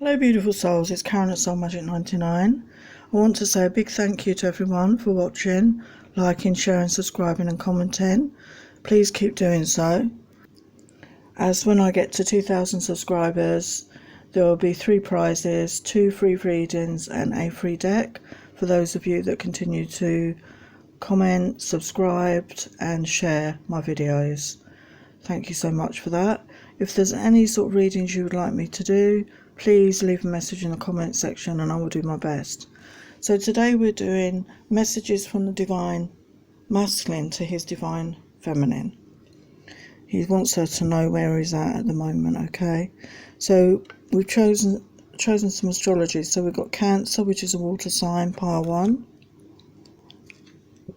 Hello beautiful souls, it's Karen at Soul Magic 99. I want to say a big thank you to everyone for watching, liking, sharing, subscribing and commenting. Please keep doing so, as when I get to 2,000 subscribers there will be 3 prizes, 2 free readings and a free deck for those of you that continue to comment, subscribe and share my videos. Thank you so much for that. If there's any sort of readings you would like me to do, please leave a message in the comment section and I will do my best. So today we're doing messages from the divine masculine to his divine feminine. He wants her to know where he's at the moment, okay? So we've chosen some astrology. So we've got Cancer, which is a water sign, pile 1.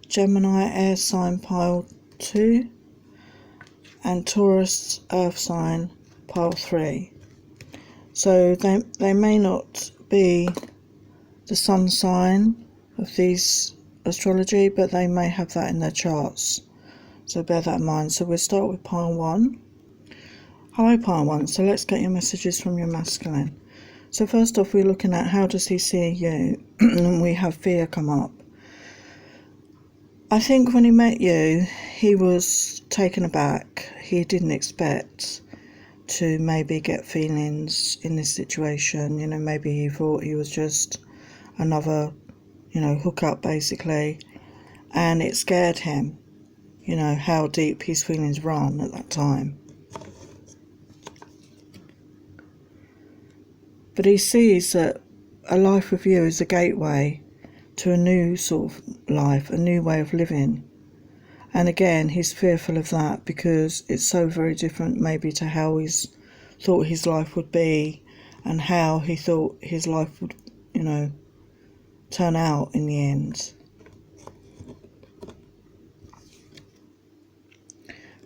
Gemini, air sign, pile 2. And Taurus, earth sign, pile 3. So they may not be the sun sign of these astrology, but they may have that in their charts. So bear that in mind. So we'll start with pile 1. Hello pile 1. So let's get your messages from your masculine. So first off, we're looking at how does he see you? And we have fear come up. I think when he met you, he was taken aback. He didn't expect to maybe get feelings in this situation. You know, maybe he thought he was just another, hookup basically. And it scared him, how deep his feelings run at that time. But he sees that a life with you is a gateway to a new sort of life, a new way of living. And again, he's fearful of that because it's so very different maybe to how he's thought his life would be and how he thought his life would, turn out in the end.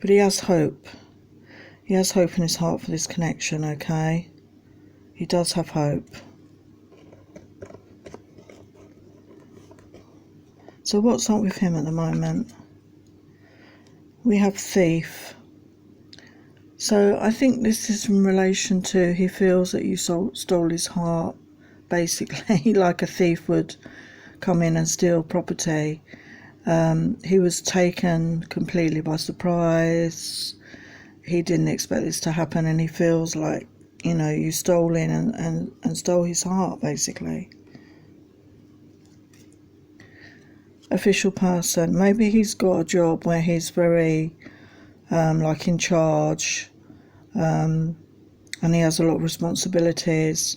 But he has hope. He has hope in his heart for this connection, okay? He does have hope. So what's up with him at the moment? We have Thief. So I think this is in relation to he feels that you stole his heart, basically, like a thief would come in and steal property. He was taken completely by surprise. He didn't expect this to happen and he feels like, you stole in and stole his heart, basically. Official person. Maybe he's got a job where he's very like in charge, and he has a lot of responsibilities.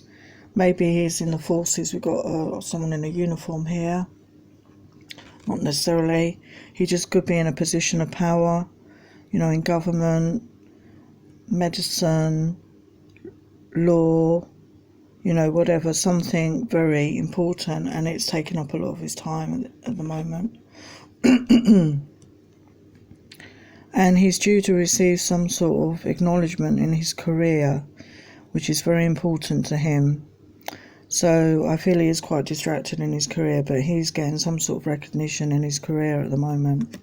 Maybe he's in the forces. We've got someone in a uniform here. Not necessarily. He just could be in a position of power, in government, medicine, law, whatever, something very important, and it's taking up a lot of his time at the moment. And he's due to receive some sort of acknowledgement in his career, which is very important to him. So I feel he is quite distracted in his career, but he's getting some sort of recognition in his career at the moment.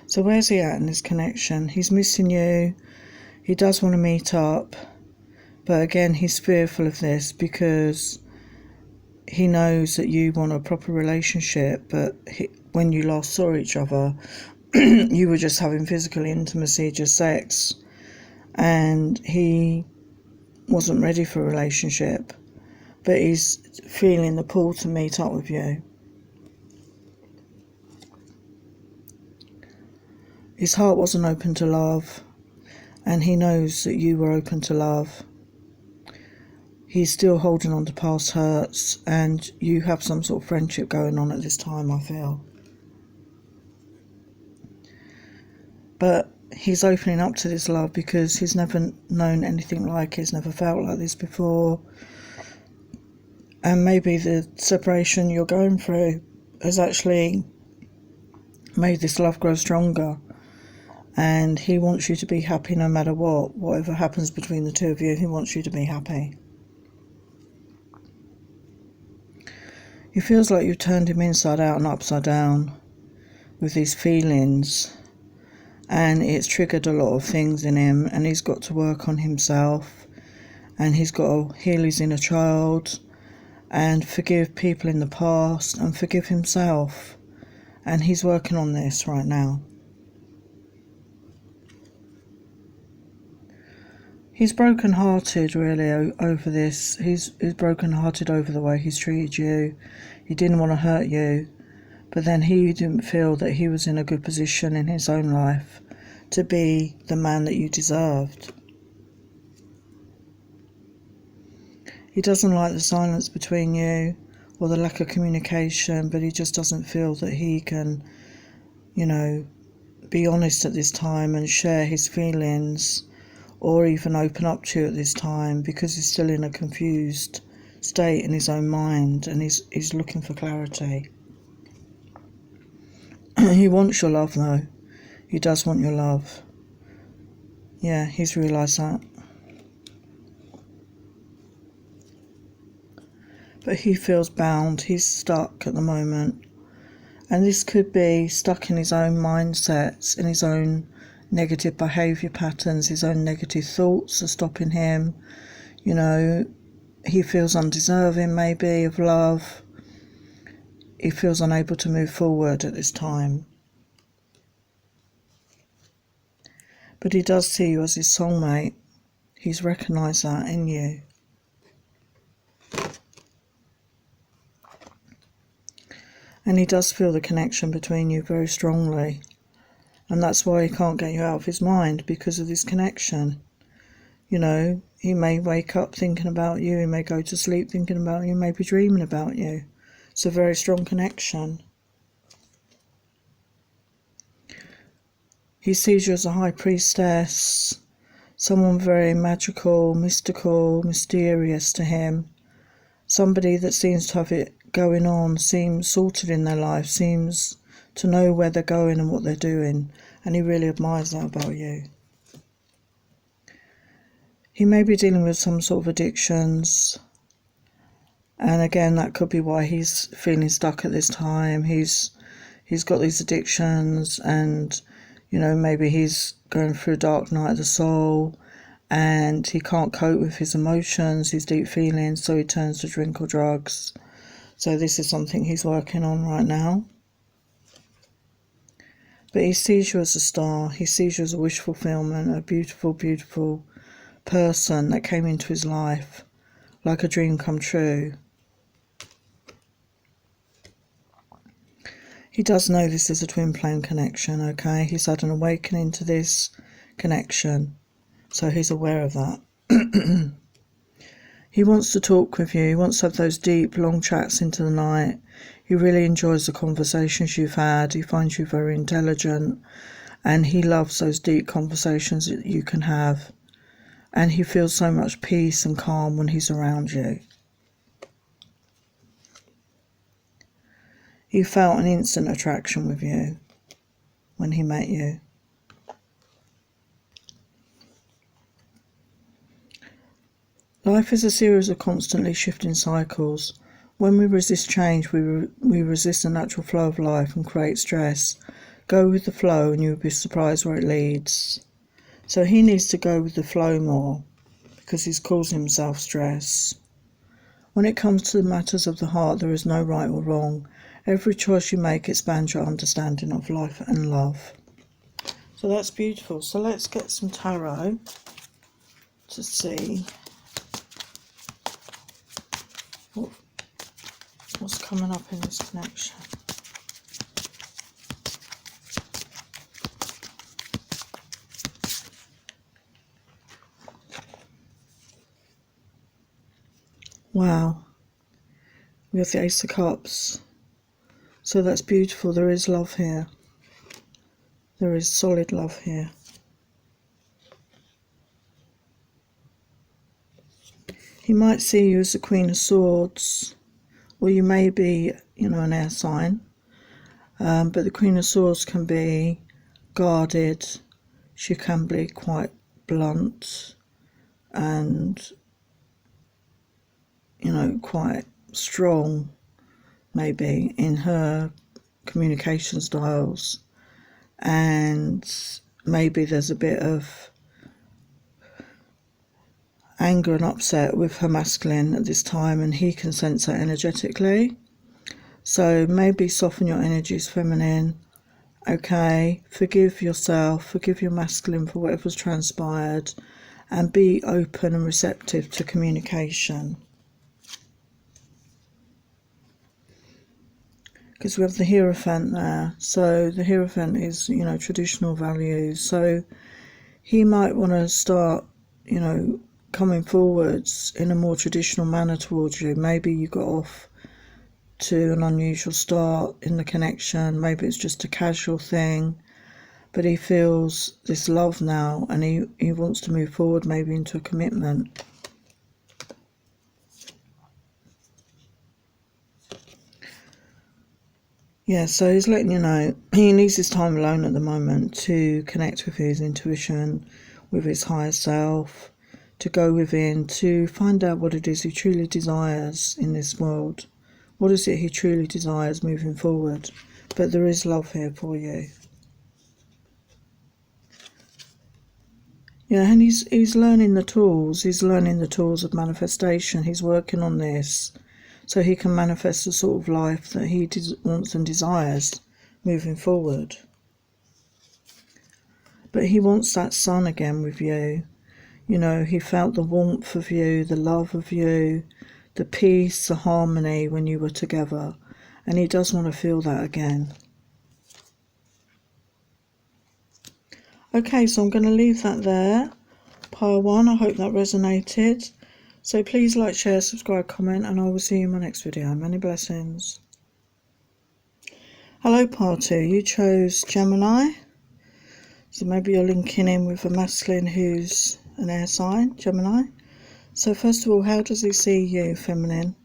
So where's he at in this connection? He's missing you. He does want to meet up, but again, he's fearful of this because he knows that you want a proper relationship, but when you last saw each other, you were just having physical intimacy, just sex, and he wasn't ready for a relationship, but he's feeling the pull to meet up with you. His heart wasn't open to love, and he knows that you were open to love. He's still holding on to past hurts, and you have some sort of friendship going on at this time, I feel. But he's opening up to this love because he's never known anything like it. He's never felt like this before. And maybe the separation you're going through has actually made this love grow stronger. And he wants you to be happy no matter what. Whatever happens between the two of you, he wants you to be happy. He feels like you've turned him inside out and upside down with these feelings. and it's triggered a lot of things in him, and he's got to work on himself, and he's got to heal his inner child and forgive people in the past and forgive himself, and he's working on this right now. He's broken-hearted really over this. He's broken-hearted over the way he's treated you. He didn't want to hurt you, but then he didn't feel that he was in a good position in his own life to be the man that you deserved. He doesn't like the silence between you or the lack of communication, but he just doesn't feel that he can, be honest at this time and share his feelings or even open up to you at this time, because he's still in a confused state in his own mind, and he's looking for clarity. He wants your love though. He does want your love. Yeah, he's realised that. But he feels bound. He's stuck at the moment. And this could be stuck in his own mindsets, in his own negative behaviour patterns, his own negative thoughts are stopping him. He feels undeserving maybe of love. He feels unable to move forward at this time. But he does see you as his soulmate. He's recognised that in you. And he does feel the connection between you very strongly. And that's why he can't get you out of his mind, because of this connection. He may wake up thinking about you, he may go to sleep thinking about you, he may be dreaming about you. It's a very strong connection. He sees you as a high priestess, someone very magical, mystical, mysterious to him. Somebody that seems to have it going on, seems sorted in their life, seems to know where they're going and what they're doing, and he really admires that about you. He may be dealing with some sort of addictions, and again that could be why he's feeling stuck at this time. He's got these addictions, and maybe he's going through a dark night of the soul, and he can't cope with his emotions, his deep feelings, so he turns to drink or drugs. So this is something he's working on right now. But he sees you as a star. He sees you as a wish fulfillment, a beautiful, beautiful person that came into his life like a dream come true. He does know this is a twin flame connection, okay? He's had an awakening to this connection, so he's aware of that. He wants to talk with you. He wants to have those deep, long chats into the night. He really enjoys the conversations you've had. He finds you very intelligent, and he loves those deep conversations that you can have. And he feels so much peace and calm when he's around you. He felt an instant attraction with you when he met you. Life is a series of constantly shifting cycles. When we resist change, we resist the natural flow of life and create stress. Go with the flow and you'll be surprised where it leads. So he needs to go with the flow more, because he's causing himself stress. When it comes to the matters of the heart, there is no right or wrong. Every choice you make expands your understanding of life and love. So that's beautiful. So let's get some tarot to see what's coming up in this connection. Wow, we have the Ace of Cups. So that's beautiful. There is love here. There is solid love here. He might see you as the Queen of Swords, or you may be, an air sign. But the Queen of Swords can be guarded. She can be quite blunt and, quite strong, maybe, in her communication styles. And maybe there's a bit of anger and upset with her masculine at this time, and he can sense that energetically. So maybe soften your energies, feminine. Okay, forgive yourself, forgive your masculine for whatever's transpired, and be open and receptive to communication. Because we have the Hierophant there. So the Hierophant is, you know, traditional values. So he might want to start, you know, coming forwards in a more traditional manner towards you. Maybe you got off to an unusual start in the connection. Maybe it's just a casual thing. But he feels this love now, and he wants to move forward, maybe into a commitment. Yeah, so he's letting you know he needs his time alone at the moment to connect with his intuition, with his higher self, to go within, to find out what it is he truly desires in this world. What is it he truly desires moving forward? But there is love here for you. Yeah, and he's learning the tools. He's learning the tools of manifestation. He's working on this so he can manifest the sort of life that he wants and desires moving forward. But he wants that sun again with you. You know, he felt the warmth of you, the love of you, the peace, the harmony when you were together. And he does want to feel that again. Okay, so I'm going to leave that there. Pile 1, I hope that resonated. So please like, share, subscribe, comment, and I will see you in my next video. Many blessings. Hello, Pile 2. You chose Gemini. So maybe you're linking in with a masculine who's an air sign, Gemini. So first of all, how does he see you, feminine?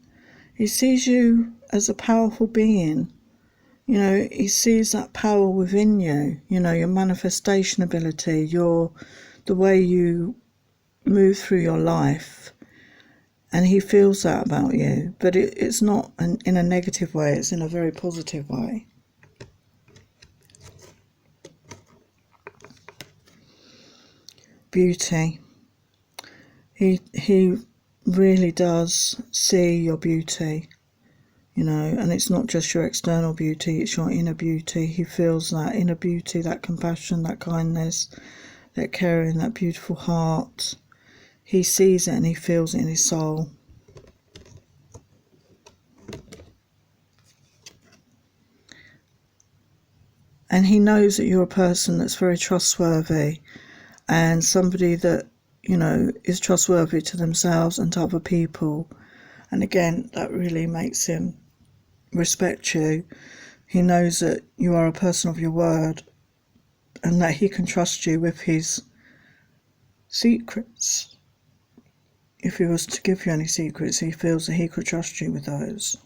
He sees you as a powerful being. You know, he sees that power within you, you know, your manifestation ability, the way you move through your life. And he feels that about you, but it's not in a negative way, it's in a very positive way. Beauty. He really does see your beauty. You know, and it's not just your external beauty, it's your inner beauty. He feels that inner beauty, that compassion, that kindness, that caring, that beautiful heart. He sees it and he feels it in his soul. And he knows that you're a person that's very trustworthy and somebody that, you know, is trustworthy to themselves and to other people. And again, that really makes him respect you. He knows that you are a person of your word and that he can trust you with his secrets. If he was to give you any secrets, he feels that he could trust you with those.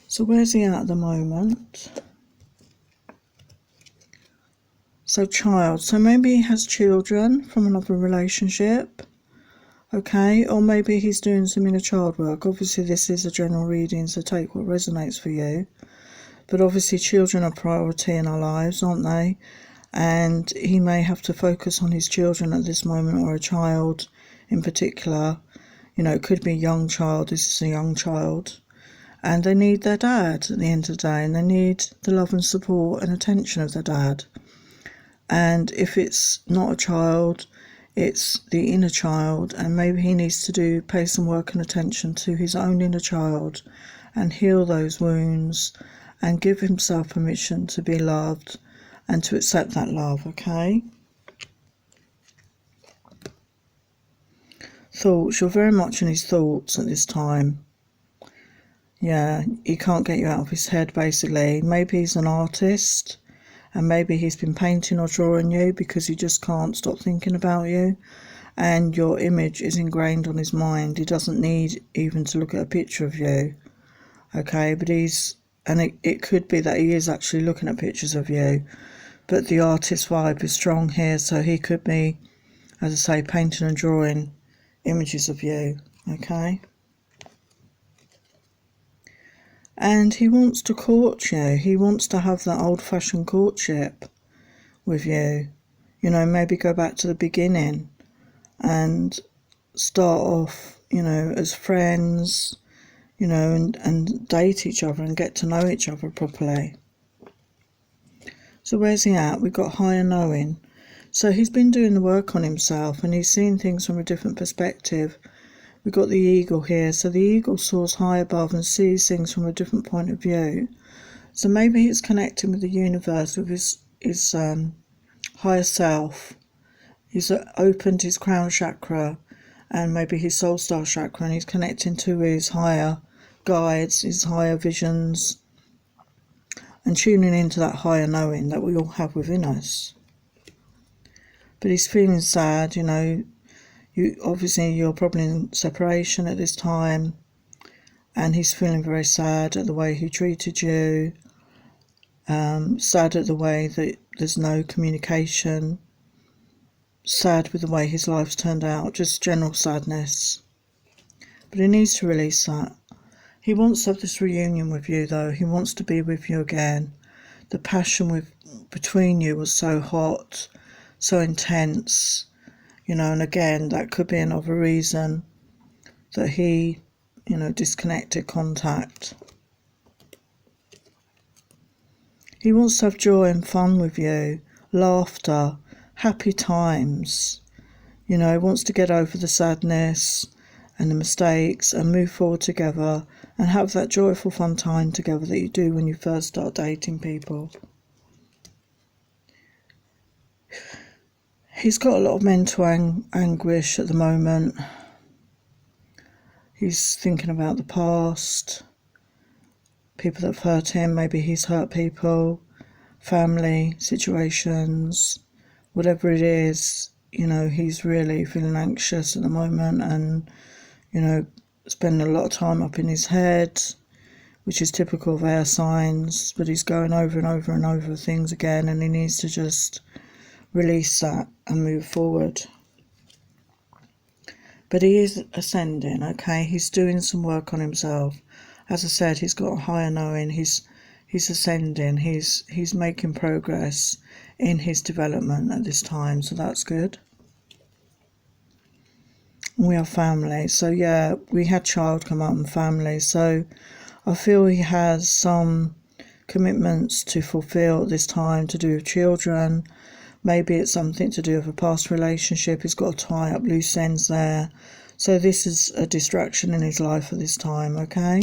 So where's he at the moment? So child. So maybe he has children from another relationship. Okay, or maybe he's doing some inner child work. Obviously this is a general reading, so take what resonates for you. But obviously children are priority in our lives, aren't they? And he may have to focus on his children at this moment, or a child in particular. You know, it could be a young child. This is a young child. And they need their dad at the end of the day, and they need the love and support and attention of their dad. And if it's not a child, it's the inner child, and maybe he needs to pay some work and attention to his own inner child and heal those wounds and give himself permission to be loved and to accept that love, okay? Thoughts. You're very much in his thoughts at this time. Yeah, he can't get you out of his head, basically. Maybe he's an artist and maybe he's been painting or drawing you because he just can't stop thinking about you, and your image is ingrained on his mind. He doesn't need even to look at a picture of you, okay? But it could be that he is actually looking at pictures of you, but the artist vibe is strong here, so he could be, as I say, painting and drawing images of you, okay? And he wants to court you. He wants to have that old-fashioned courtship with you. You know, maybe go back to the beginning and start off, you know, as friends, you know, and date each other and get to know each other properly. So where's he at? We've got higher knowing. So he's been doing the work on himself and he's seeing things from a different perspective. We've got the eagle here. So the eagle soars high above and sees things from a different point of view. So maybe he's connecting with the universe, with his higher self. He's opened his crown chakra and maybe his soul star chakra, and he's connecting to his higher guides, his higher visions, and tuning into that higher knowing that we all have within us. But he's feeling sad, you know. Obviously you're probably in separation at this time, and he's feeling very sad at the way he treated you, sad at the way that there's no communication, sad with the way his life's turned out, just general sadness. But he needs to release that. He wants to have this reunion with you though. He wants to be with you again. The passion between you was so hot, so intense, you know, and again, that could be another reason that he, you know, disconnected contact. He wants to have joy and fun with you, laughter, happy times. You know, he wants to get over the sadness and the mistakes and move forward together and have that joyful fun time together that you do when you first start dating people. He's got a lot of mental anguish at the moment. He's thinking about the past, people that have hurt him, maybe he's hurt people, family situations, whatever it is, you know, he's really feeling anxious at the moment and, you know, spending a lot of time up in his head, which is typical of air signs, but he's going over and over and over things again, and he needs to just release that and move forward. But he is ascending, okay? He's doing some work on himself. As I said, he's got a higher knowing. He's ascending. He's making progress in his development at this time, so that's good. We are family. So yeah, we had child come up and family. So I feel he has some commitments to fulfill at this time to do with children. Maybe it's something to do with a past relationship. He's got to tie up loose ends there. So this is a distraction in his life at this time, okay?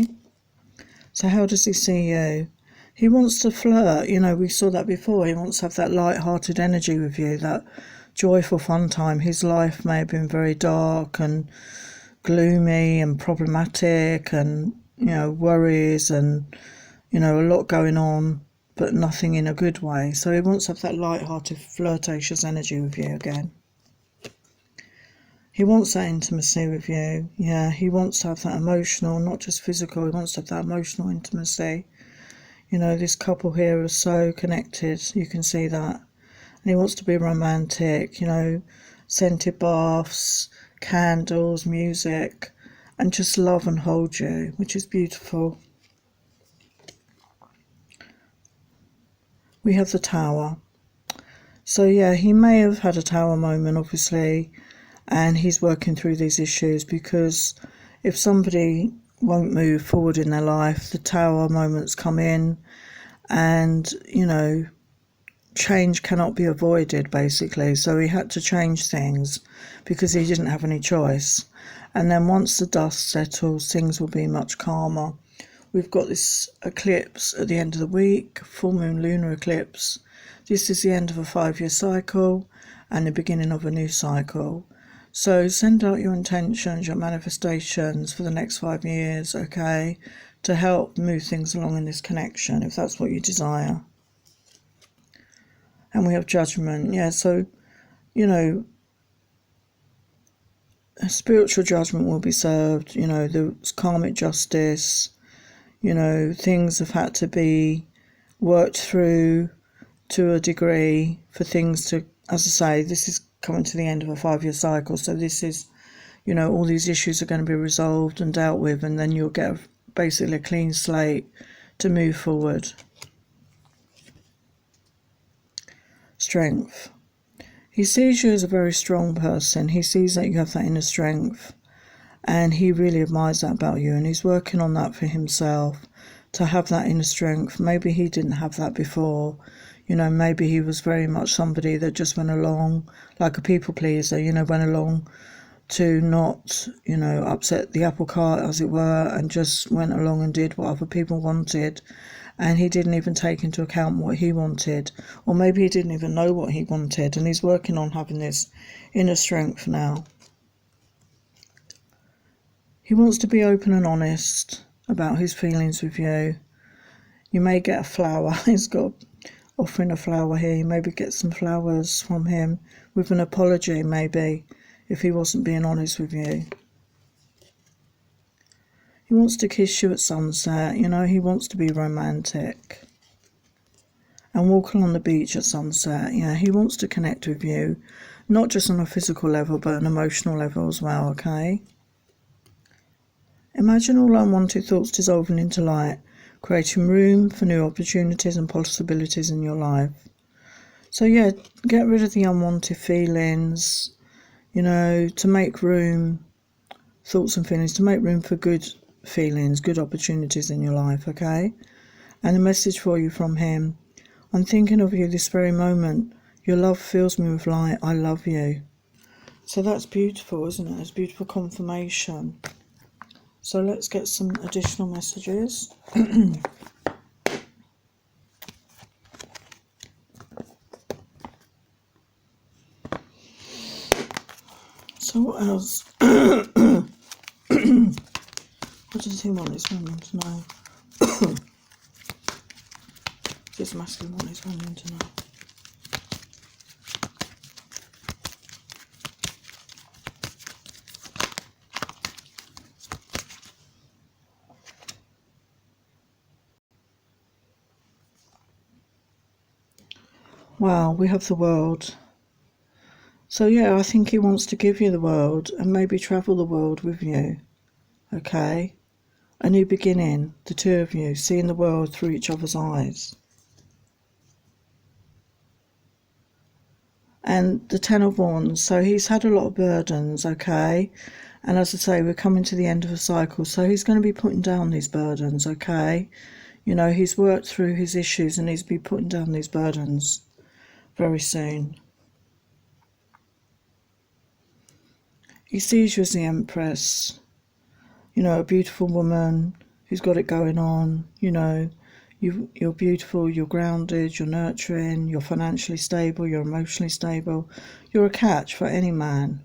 So how does he see you? He wants to flirt. You know, we saw that before. He wants to have that light-hearted energy with you, that joyful fun time. His life may have been very dark and gloomy and problematic and, you know, worries and, you know, a lot going on, but nothing in a good way. So he wants to have that light-hearted, flirtatious energy with you again. He wants that intimacy with you. Yeah, he wants to have that emotional, not just physical. He wants to have that emotional intimacy. You know, this couple here are so connected. You can see that. And he wants to be romantic, you know, scented baths, candles, music, and just love and hold you, which is beautiful. We have the Tower. So yeah, he may have had a Tower moment, obviously, and he's working through these issues, because if somebody won't move forward in their life, the Tower moments come in, and, you know, change cannot be avoided, basically. So he had to change things because he didn't have any choice. And then once the dust settles, things will be much calmer. We've got this eclipse at the end of the week, full moon lunar eclipse. This is the end of a 5-year cycle and the beginning of a new cycle. So send out your intentions, your manifestations for the next 5 years, okay, to help move things along in this connection, if that's what you desire. And we have judgment, yeah, so, you know, a spiritual judgment will be served, you know, there's karmic justice. You know, things have had to be worked through to a degree for things to, as I say, this is coming to the end of a 5-year cycle. So this is, you know, all these issues are going to be resolved and dealt with, and then you'll get basically a clean slate to move forward. Strength. He sees you as a very strong person. He sees that you have that inner strength, and he really admires that about you, and he's working on that for himself, to have that inner strength. Maybe he didn't have that before. Maybe he was very much somebody that just went along like a people pleaser, went along to not, upset the apple cart, as it were, and just went along and did what other people wanted. And he didn't even take into account what he wanted, or maybe he didn't even know what he wanted, and he's working on having this inner strength now. He wants to be open and honest about his feelings with you. You may get a flower. He's got offering a flower here. You maybe get some flowers from him with an apology, maybe, if he wasn't being honest with you. He wants to kiss you at sunset, he wants to be romantic. And walk along the beach at sunset, he wants to connect with you, not just on a physical level, but an emotional level as well, okay? Imagine all unwanted thoughts dissolving into light, creating room for new opportunities and possibilities in your life. So yeah, get rid of the unwanted feelings, to make room, thoughts and feelings, to make room for good feelings, good opportunities in your life, okay? And a message for you from him. I'm thinking of you this very moment. Your love fills me with light. I love you. So that's beautiful, isn't it? It's beautiful confirmation. So let's get some additional messages. So what else? What does he want this woman to know? This masculine want this woman to know. Wow, we have the world. So yeah, I think he wants to give you the world and maybe travel the world with you. Okay? A new beginning, the two of you, seeing the world through each other's eyes. And the Ten of Wands, so he's had a lot of burdens, okay? And as I say, we're coming to the end of a cycle, so he's going to be putting down these burdens, okay? He's worked through his issues and he's be putting down these burdens very soon. He sees you as the Empress, a beautiful woman who's got it going on, you're beautiful, you're grounded, you're nurturing, you're financially stable, you're emotionally stable. You're a catch for any man.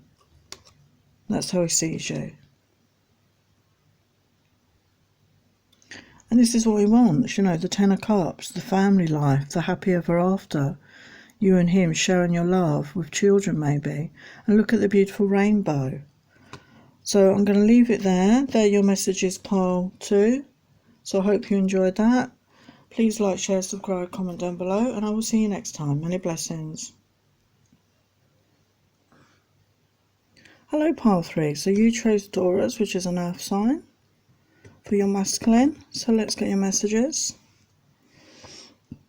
That's how he sees you. And this is what he wants, the Ten of Cups, the family life, the happy ever after. You and him sharing your love with children maybe. And look at the beautiful rainbow. So I'm going to leave it there. There are your messages, pile 2. So I hope you enjoyed that. Please like, share, subscribe, comment down below, and I will see you next time. Many blessings. Hello, pile 3. So you chose Taurus, which is an earth sign, for your masculine. So let's get your messages.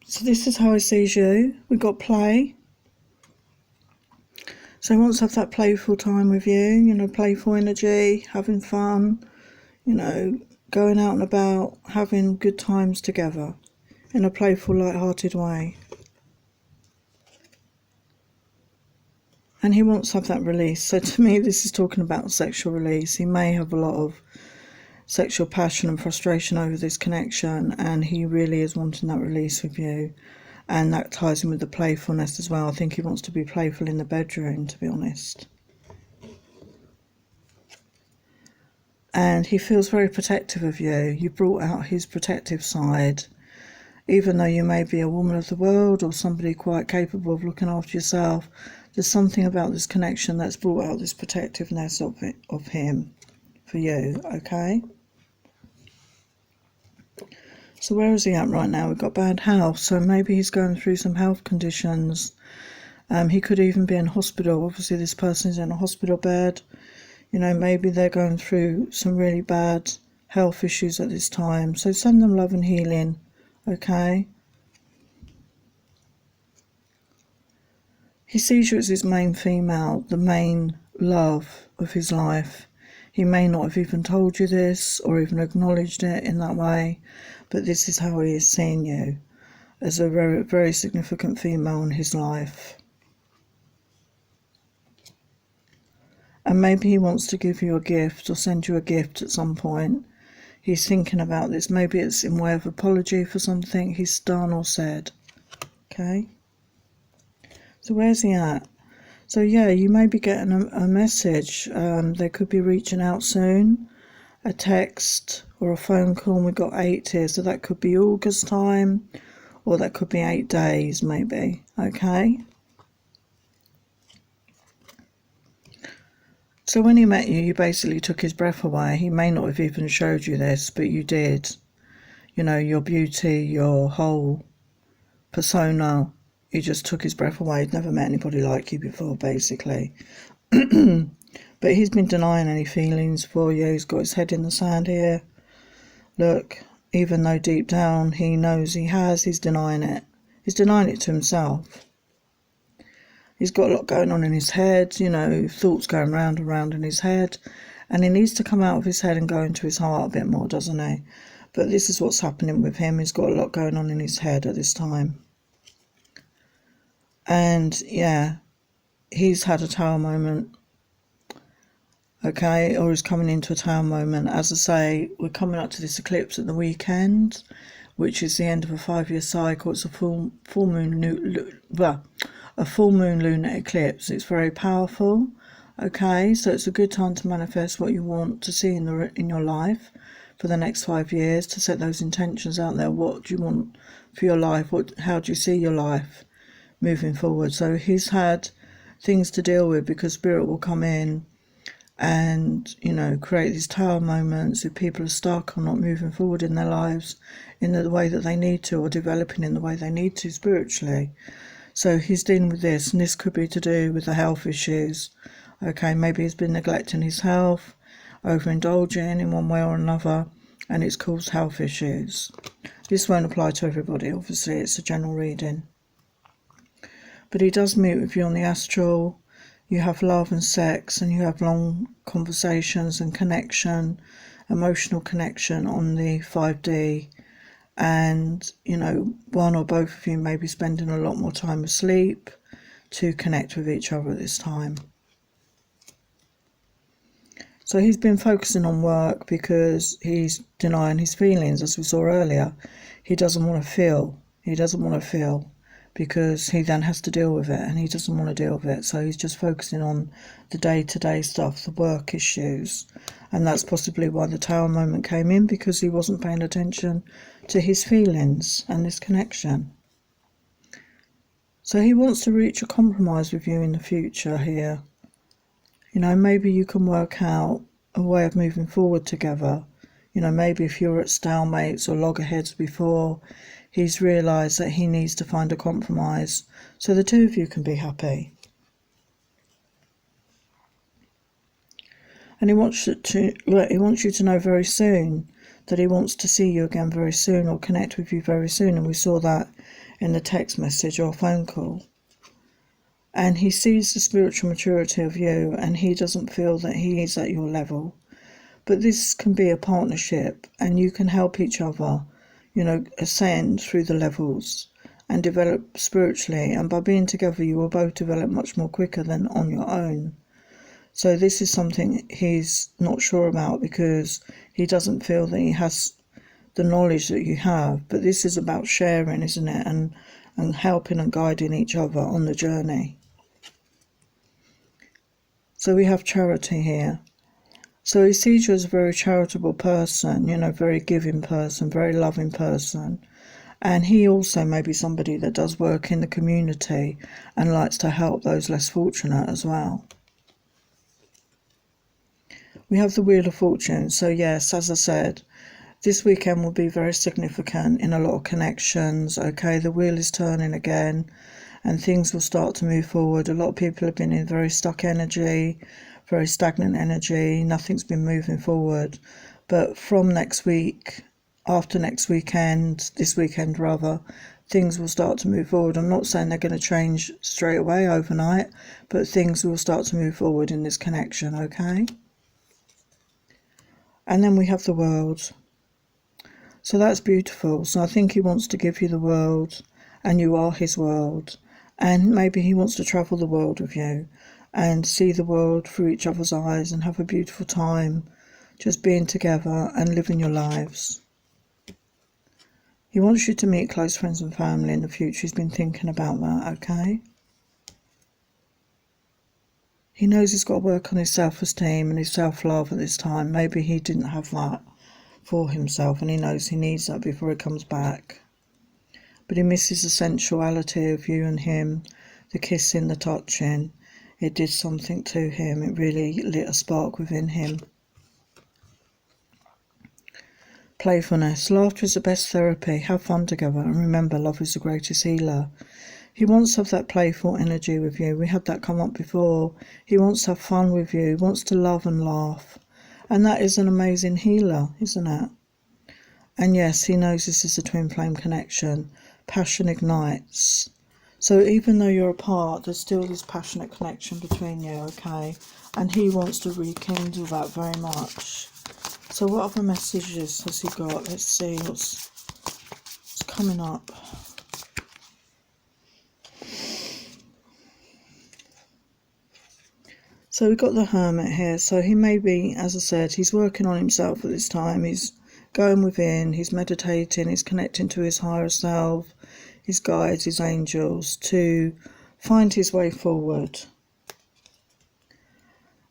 So this is how he sees you. We've got play. So he wants to have that playful time with you, playful energy, having fun, going out and about, having good times together in a playful, light-hearted way. And he wants to have that release. So to me, this is talking about sexual release. He may have a lot of sexual passion and frustration over this connection, and he really is wanting that release with you. And that ties in with the playfulness as well. I think he wants to be playful in the bedroom, to be honest. And he feels very protective of you. You brought out his protective side. Even though you may be a woman of the world or somebody quite capable of looking after yourself, there's something about this connection that's brought out this protectiveness of him for you, okay? So where is he at right now? We've got bad health, so maybe he's going through some health conditions. He could even be in hospital. Obviously this person is in a hospital bed. Maybe they're going through some really bad health issues at this time. So send them love and healing, okay? He sees you as his main female, the main love of his life. He may not have even told you this or even acknowledged it in that way, but this is how he is seeing you, as a very, very significant female in his life. And maybe he wants to give you a gift or send you a gift at some point. He's thinking about this. Maybe it's in way of apology for something he's done or said. Okay? So where's he at? So yeah, you may be getting a message. They could be reaching out soon. A text or a phone call. And we've got 8 here. So that could be August time. Or that could be 8 days maybe. Okay? So when he met you, you basically took his breath away. He may not have even showed you this, but you did. You know, your beauty, your whole persona, you just took his breath away. He'd never met anybody like you before, basically. But he's been denying any feelings for you. He's got his head in the sand here. Look, even though deep down he knows he has, he's denying it. He's denying it to himself. He's got a lot going on in his head, you know, thoughts going round and round in his head. And he needs to come out of his head and go into his heart a bit more, doesn't he? But this is what's happening with him. He's got a lot going on in his head at this time. And, yeah, he's had a Tower moment, okay? Or he's coming into a Tower moment. As I say, we're coming up to this eclipse at the weekend, which is the end of a 5-year cycle. It's a full moon lunar eclipse. It's very powerful, okay? So it's a good time to manifest what you want to see in your life for the next 5 years, to set those intentions out there. What do you want for your life? How do you see your life moving forward? So he's had things to deal with, because Spirit will come in and, you know, create these Tower moments if people are stuck or not moving forward in their lives in the way that they need to, or developing in the way they need to spiritually. So he's dealing with this, and this could be to do with the health issues. Okay, maybe he's been neglecting his health, overindulging in one way or another, and it's caused health issues. This won't apply to everybody, obviously, it's a general reading. But he does meet with you on the astral. You have love and sex, and you have long conversations and connection, emotional connection on the 5D. And, you know, one or both of you may be spending a lot more time asleep to connect with each other at this time. So he's been focusing on work because he's denying his feelings, as we saw earlier. He doesn't want to feel. He doesn't want to feel, because he then has to deal with it, and he doesn't want to deal with it. So he's just focusing on the day-to-day stuff, the work issues. And that's possibly why the Tower moment came in, because he wasn't paying attention to his feelings and this connection. So he wants to reach a compromise with you in the future here. You know, maybe you can work out a way of moving forward together. You know, maybe if you're at stalemates or loggerheads before, he's realised that he needs to find a compromise so the two of you can be happy. And he wants you to know very soon that he wants to see you again very soon, or connect with you very soon. And we saw that in the text message or phone call. And he sees the spiritual maturity of you, and he doesn't feel that he is at your level. But this can be a partnership, and you can help each other, you know, ascend through the levels and develop spiritually. And by being together, you will both develop much more quicker than on your own. So this is something he's not sure about, because he doesn't feel that he has the knowledge that you have. But this is about sharing, isn't it? And helping and guiding each other on the journey. So we have charity here. So he sees you as a very charitable person, you know, very giving person, very loving person. And he also may be somebody that does work in the community and likes to help those less fortunate as well. We have the Wheel of Fortune. So yes, as I said, this weekend will be very significant in a lot of connections. Okay, the wheel is turning again, and things will start to move forward. A lot of people have been in very stuck energy, very stagnant energy. Nothing's been moving forward. But from next week, after next weekend, this weekend rather, things will start to move forward. I'm not saying they're going to change straight away overnight, but things will start to move forward in this connection, okay? And then we have the World. So that's beautiful. So I think he wants to give you the world, and you are his world. And maybe he wants to travel the world with you and see the world through each other's eyes and have a beautiful time just being together and living your lives. He wants you to meet close friends and family in the future. He's been thinking about that, okay? He knows he's got to work on his self-esteem and his self-love at this time. Maybe he didn't have that for himself, and he knows he needs that before he comes back. But he misses the sensuality of you and him, the kissing, the touching. It did something to him. It really lit a spark within him. Playfulness. Laughter is the best therapy. Have fun together, and remember, love is the greatest healer. He wants to have that playful energy with you. We had that come up before. He wants to have fun with you. He wants to love and laugh. And that is an amazing healer, isn't it? And yes, he knows this is a twin flame connection. Passion ignites. So even though you're apart, there's still this passionate connection between you, okay? And he wants to rekindle that very much. So what other messages has he got? Let's see what's coming up. So we've got the Hermit here. So he may be, as I said, he's working on himself at this time. He's going within, he's meditating, he's connecting to his higher self, his guides, his angels, to find his way forward.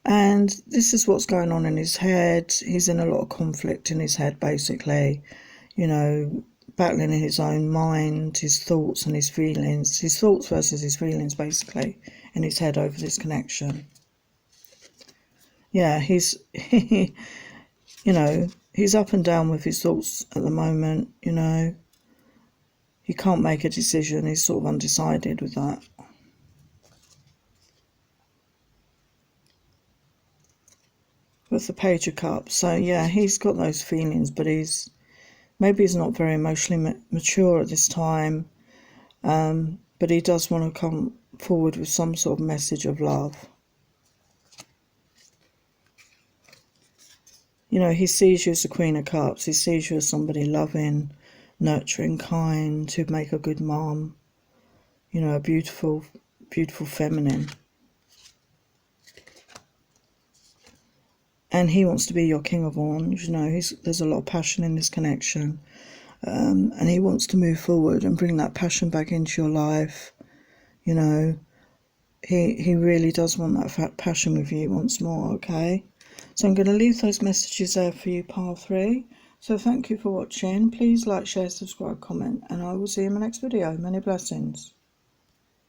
And this is what's going on in his head. He's in a lot of conflict in his head, basically. You know, battling in his own mind, his thoughts and his feelings. His thoughts versus his feelings, basically, in his head over this connection. Yeah, he's, you know, he's up and down with his thoughts at the moment, you know. He can't make a decision. He's sort of undecided with that. With the Page of Cups. So, yeah, he's got those feelings, but maybe he's not very emotionally mature at this time. But he does want to come forward with some sort of message of love. You know, he sees you as the Queen of Cups. He sees you as somebody loving, nurturing, kind, who'd make a good mom. You know, a beautiful, beautiful feminine. And he wants to be your King of Wands. You know, there's a lot of passion in this connection. And he wants to move forward and bring that passion back into your life. You know, he really does want that passion with you once more, okay? So I'm going to leave those messages there for you, pile 3. So thank you for watching. Please like, share, subscribe, comment, and I will see you in my next video. Many blessings.